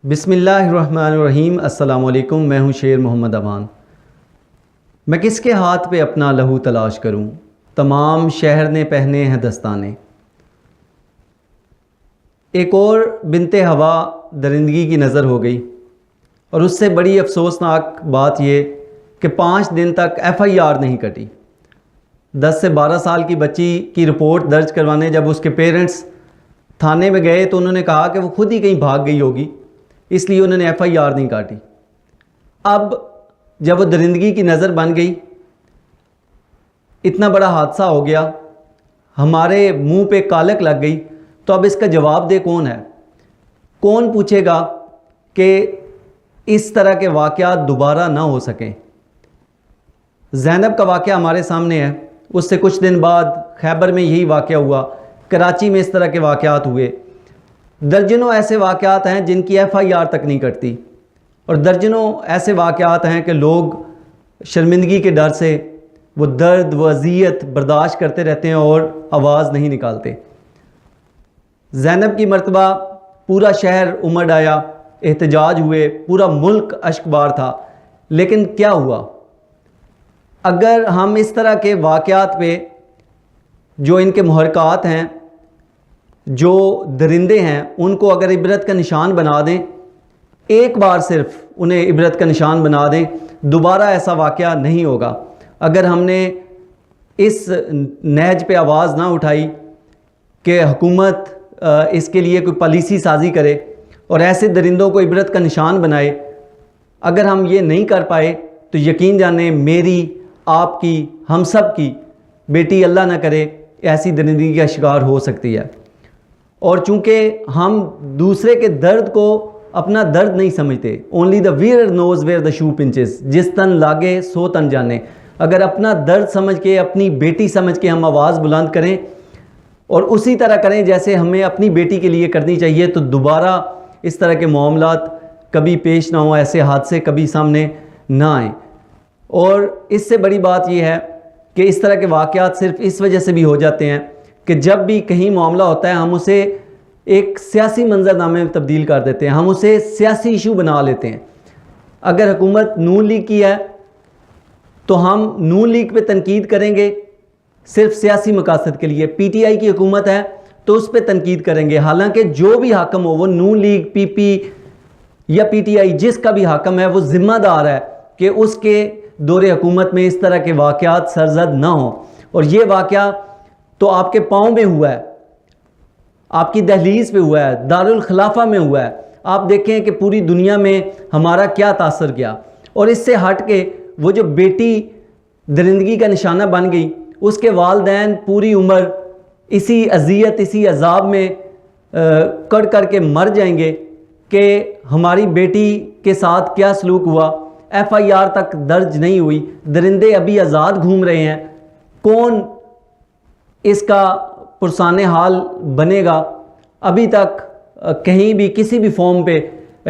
بسم اللہ الرحمن الرحیم۔ السلام علیکم، میں ہوں شیر محمد امان۔ میں کس کے ہاتھ پہ اپنا لہو تلاش کروں، تمام شہر نے پہنے ہیں دستانے۔ ایک اور بنت ہوا درندگی کی نظر ہو گئی، اور اس سے بڑی افسوسناک بات یہ کہ 5 دن تک FIR نہیں کٹی۔ 10 سے 12 سال کی بچی کی رپورٹ درج کروانے جب اس کے پیرنٹس تھانے میں گئے تو انہوں نے کہا کہ وہ خود ہی کہیں بھاگ گئی ہوگی، اس لیے انہوں نے FIR نہیں کاٹی۔ اب جب وہ درندگی کی نظر بن گئی، اتنا بڑا حادثہ ہو گیا، ہمارے منہ پہ کالک لگ گئی، تو اب اس کا جواب دے کون ہے؟ کون پوچھے گا کہ اس طرح کے واقعات دوبارہ نہ ہو سکیں؟ زینب کا واقعہ ہمارے سامنے ہے، اس سے کچھ دن بعد خیبر میں یہی واقعہ ہوا، کراچی میں اس طرح کے واقعات ہوئے۔ درجنوں ایسے واقعات ہیں جن کی FIR تک نہیں کٹتی، اور درجنوں ایسے واقعات ہیں کہ لوگ شرمندگی کے ڈر سے وہ درد و اذیت برداشت کرتے رہتے ہیں اور آواز نہیں نکالتے۔ زینب کی مرتبہ پورا شہر امڑ آیا، احتجاج ہوئے، پورا ملک اشکبار تھا، لیکن کیا ہوا؟ اگر ہم اس طرح کے واقعات پہ جو ان کے محرکات ہیں، جو درندے ہیں، ان کو اگر عبرت کا نشان بنا دیں، ایک بار صرف انہیں عبرت کا نشان بنا دیں، دوبارہ ایسا واقعہ نہیں ہوگا۔ اگر ہم نے اس نہج پہ آواز نہ اٹھائی کہ حکومت اس کے لیے کوئی پالیسی سازی کرے اور ایسے درندوں کو عبرت کا نشان بنائے، اگر ہم یہ نہیں کر پائے تو یقین جانیں میری، آپ کی، ہم سب کی بیٹی اللہ نہ کرے ایسی درندگی کا شکار ہو سکتی ہے۔ اور چونکہ ہم دوسرے کے درد کو اپنا درد نہیں سمجھتے، only the where nose where the show punches, جس تن لاگے سو تن جانے۔ اگر اپنا درد سمجھ کے، اپنی بیٹی سمجھ کے ہم آواز بلند کریں اور اسی طرح کریں جیسے ہمیں اپنی بیٹی کے لیے کرنی چاہیے، تو دوبارہ اس طرح کے معاملات کبھی پیش نہ ہوں، ایسے حادثے کبھی سامنے نہ آئیں۔ اور اس سے بڑی بات یہ ہے کہ اس طرح کے واقعات صرف اس وجہ سے بھی ہو جاتے ہیں کہ جب بھی کہیں معاملہ ہوتا ہے ہم اسے ایک سیاسی منظرنامے میں تبدیل کر دیتے ہیں، ہم اسے سیاسی ایشو بنا لیتے ہیں۔ اگر حکومت نون لیگ کی ہے تو ہم نون لیگ پہ تنقید کریں گے صرف سیاسی مقاصد کے لیے، PTI کی حکومت ہے تو اس پہ تنقید کریں گے، حالانکہ جو بھی حاکم ہو، وہ نون لیگ، PP یا PTI، جس کا بھی حاکم ہے، وہ ذمہ دار ہے کہ اس کے دور حکومت میں اس طرح کے واقعات سرزد نہ ہوں۔ اور یہ واقعہ تو آپ کے پاؤں میں ہوا ہے، آپ کی دہلیز پہ ہوا ہے، دارالخلافہ میں ہوا ہے۔ آپ دیکھیں کہ پوری دنیا میں ہمارا کیا تاثر کیا۔ اور اس سے ہٹ کے وہ جو بیٹی درندگی کا نشانہ بن گئی، اس کے والدین پوری عمر اسی اذیت، اسی عذاب میں کڑ کر کے مر جائیں گے کہ ہماری بیٹی کے ساتھ کیا سلوک ہوا۔ FIR تک درج نہیں ہوئی، درندے ابھی آزاد گھوم رہے ہیں۔ کون اس کا پرسان حال بنے گا؟ ابھی تک کہیں بھی کسی بھی فارم پہ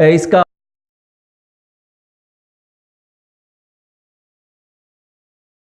اس کا